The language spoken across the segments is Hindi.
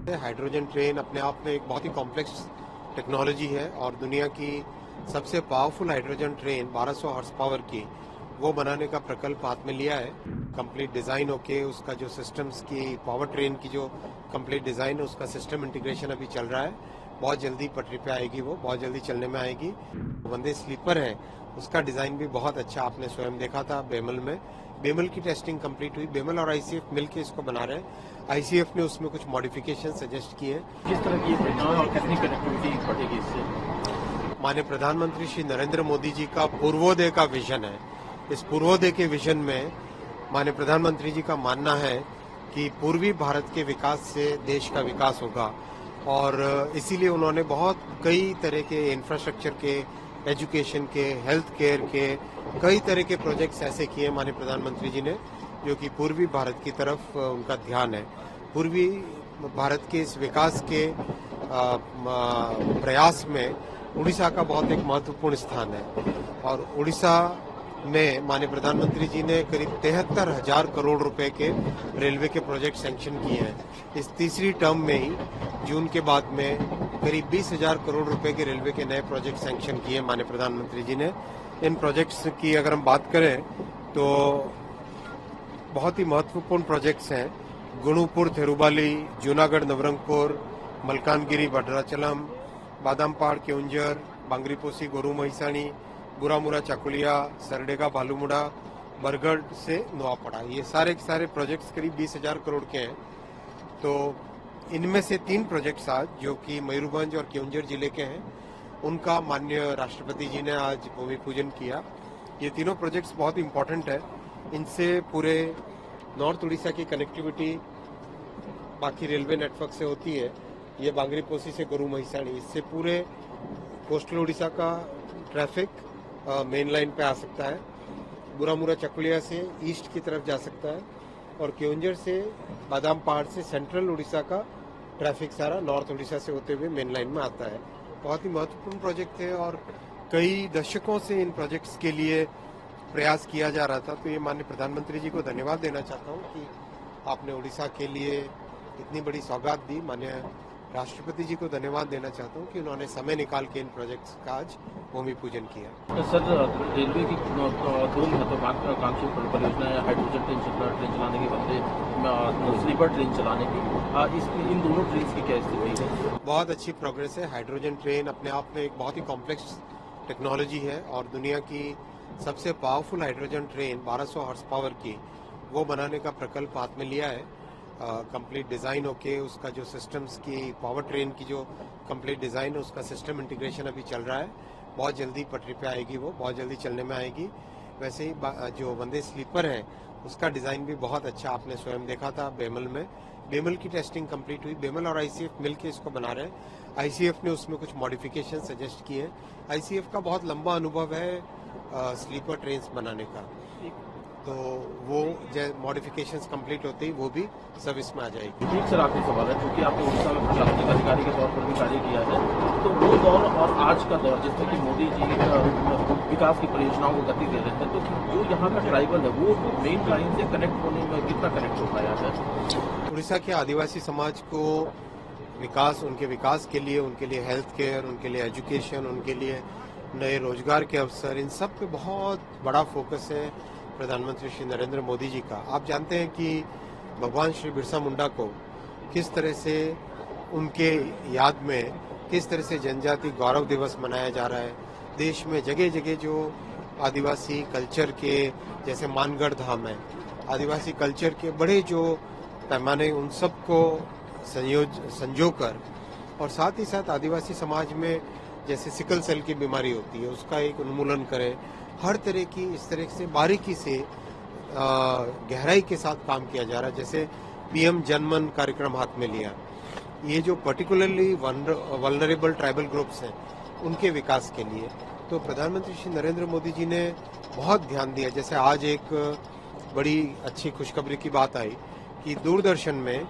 हाइड्रोजन ट्रेन अपने आप में एक बहुत ही कॉम्प्लेक्स टेक्नोलॉजी है और दुनिया की सबसे powerful hydrogen train 1200 horse power की वो बनाने का प्रकल्प हाथ में लिया है। कंप्लीट डिजाइन होके उसका जो सिस्टम्स की पावर ट्रेन की जो कंप्लीट डिजाइन है उसका सिस्टम इंटीग्रेशन अभी चल रहा है। बहुत जल्दी पटरी पे आएगी, वो बहुत जल्दी चलने में आएगी। वंदे स्लीपर है उसका डिजाइन भी बहुत अच्छा, आपने स्वयं देखा था बेमल में। बेमल की टेस्टिंग कंप्लीट हुई, बेमल और आईसीएफ मिलकर इसको बना रहे हैं। आईसीएफ ने उसमें कुछ मॉडिफिकेशन सजेस्ट किए। किस तरह की और कितनी कनेक्टिविटी बढ़ेगी इससे? माननीय प्रधानमंत्री श्री नरेंद्र मोदी जी का पूर्वोदय का विजन है। इस पूर्वोदय के विजन में माननीय प्रधानमंत्री जी का मानना है कि पूर्वी भारत के विकास से देश का विकास होगा और इसीलिए उन्होंने बहुत कई तरह के इंफ्रास्ट्रक्चर के, एजुकेशन के, हेल्थ केयर के कई तरह के प्रोजेक्ट्स ऐसे किए माननीय प्रधानमंत्री जी ने जो कि पूर्वी भारत की तरफ उनका ध्यान है। पूर्वी भारत के इस विकास के प्रयास में उड़ीसा का बहुत एक महत्वपूर्ण स्थान है और उड़ीसा में माननीय प्रधानमंत्री जी ने करीब 73,000 करोड़ रुपए के रेलवे के प्रोजेक्ट सैंक्शन किए हैं। इस तीसरी टर्म में ही जून के बाद में करीब 20,000 करोड़ रुपए के रेलवे के नए प्रोजेक्ट सैंक्शन किए माननीय प्रधानमंत्री जी ने। इन प्रोजेक्ट्स की अगर हम बात करें तो बहुत ही महत्वपूर्ण प्रोजेक्ट्स हैं। गुणुपुर थिरुबाली, जूनागढ़ नवरंगपुर, मलकानगिरी भद्राचलम, बादामपाड़ केउंझर, बांगरीपोसी गोरू महिसाणी, बुरामुरा चाकुलिया, सरडेगा भालूमुड़ा, बरगढ़ से नोआपड़ा, ये सारे के सारे प्रोजेक्ट्स करीब 20,000 करोड़ के हैं। तो इनमें से 3 प्रोजेक्ट्स आज जो कि मयूरभंज और केउंझर जिले के हैं उनका माननीय राष्ट्रपति जी ने आज भूमि पूजन किया। ये तीनों प्रोजेक्ट्स बहुत इंपॉर्टेंट है। इनसे पूरे नॉर्थ उड़ीसा की कनेक्टिविटी बाकी रेलवे नेटवर्क से होती है। ये बांगरीपोसी से गोरू महिसाणी, इससे पूरे कोस्टल उड़ीसा का ट्रैफिक मेन लाइन पे आ सकता है। बुरामुरा चकुलिया से ईस्ट की तरफ जा सकता है और केउंझर से बादाम पहाड़ से सेंट्रल उड़ीसा का ट्रैफिक सारा नॉर्थ उड़ीसा से होते हुए मेन लाइन में आता है। बहुत ही महत्वपूर्ण प्रोजेक्ट है और कई दशकों से इन प्रोजेक्ट्स के लिए प्रयास किया जा रहा था। तो ये माननीय प्रधानमंत्री जी को धन्यवाद देना चाहता हूँ कि आपने उड़ीसा के लिए इतनी बड़ी सौगात दी। माननीय राष्ट्रपति जी को धन्यवाद देना चाहता हूँ कि उन्होंने समय निकाल के इन प्रोजेक्ट्स का आज भूमि पूजन किया। सर, रेलवे की 2 महत्वाकांक्षी परियोजनाएं हाइड्रोजन ट्रेन चलाने की, वंदे स्लीपर ट्रेन चलाने की, इन दोनों ट्रेन की क्या स्थिति है? बहुत अच्छी प्रोग्रेस है। हाइड्रोजन ट्रेन अपने आप में एक बहुत ही कॉम्प्लेक्स टेक्नोलॉजी है और दुनिया की सबसे powerful hydrogen train 1200 horse power की वो बनाने का प्रकल्प हाथ में लिया है। कंप्लीट डिजाइन होके उसका जो सिस्टम्स की पावर ट्रेन की जो कंप्लीट डिजाइन है उसका सिस्टम इंटीग्रेशन अभी चल रहा है। बहुत जल्दी पटरी पे आएगी, वो बहुत जल्दी चलने में आएगी। वैसे ही जो वंदे स्लीपर है उसका डिजाइन भी बहुत अच्छा, आपने स्वयं देखा था बेमल में। बेमल की टेस्टिंग कंप्लीट हुई, बेमल और आईसीएफ मिलकर इसको बना रहे हैं। आईसीएफ ने उसमें कुछ मॉडिफिकेशन सजेस्ट किए। आईसीएफ का बहुत लंबा अनुभव है स्लीपर ट्रेन बनाने का, तो वो मॉडिफिकेशंस कंप्लीट होते ही वो भी सर्विस में आ जाएगी। ठीक सर, आखिरी सवाल है, क्योंकि आपने उड़ीसा में प्रशासनिक अधिकारी के तौर पर भी कार्य किया है, तो वो दौर और आज का दौर जिसमें कि मोदी जी विकास की परियोजनाओं को गति दे रहे हैं, तो जो यहाँ का ट्राइबल है वो मेन लाइन से कनेक्ट होने में कितना कनेक्ट हो पाया है? उड़ीसा के आदिवासी समाज को विकास, उनके विकास के लिए हेल्थ केयर, उनके लिए एजुकेशन, उनके लिए नए रोजगार के अवसर, इन सब पे बहुत बड़ा फोकस है प्रधानमंत्री श्री नरेंद्र मोदी जी का। आप जानते हैं कि भगवान श्री बिरसा मुंडा को किस तरह से उनके याद में किस तरह से जनजाति गौरव दिवस मनाया जा रहा है। देश में जगह जगह जो आदिवासी कल्चर के, जैसे मानगढ़ धाम है, आदिवासी कल्चर के बड़े जो पैमाने उन सबको संजोकर और साथ ही साथ आदिवासी समाज में जैसे सिकल सेल की बीमारी होती है उसका एक उन्मूलन करें। हर तरह की इस तरह से बारीकी से गहराई के साथ काम किया जा रहा है। जैसे पीएम जनमन कार्यक्रम हाथ में लिया, ये जो पर्टिकुलरली वल्नरेबल ट्राइबल ग्रुप्स हैं उनके विकास के लिए तो प्रधानमंत्री श्री नरेंद्र मोदी जी ने बहुत ध्यान दिया। जैसे आज एक बड़ी अच्छी खुशखबरी की बात आई कि दूरदर्शन में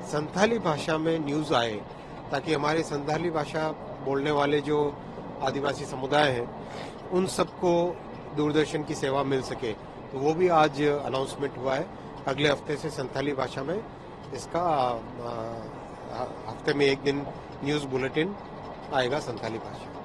संथाली भाषा में न्यूज आए ताकि हमारे संथाली भाषा बोलने वाले जो आदिवासी समुदाय हैं उन सबको दूरदर्शन की सेवा मिल सके। तो वो भी आज अनाउंसमेंट हुआ है। अगले हफ्ते से संथाली भाषा में इसका हफ्ते में एक दिन न्यूज़ बुलेटिन आएगा संथाली भाषा में।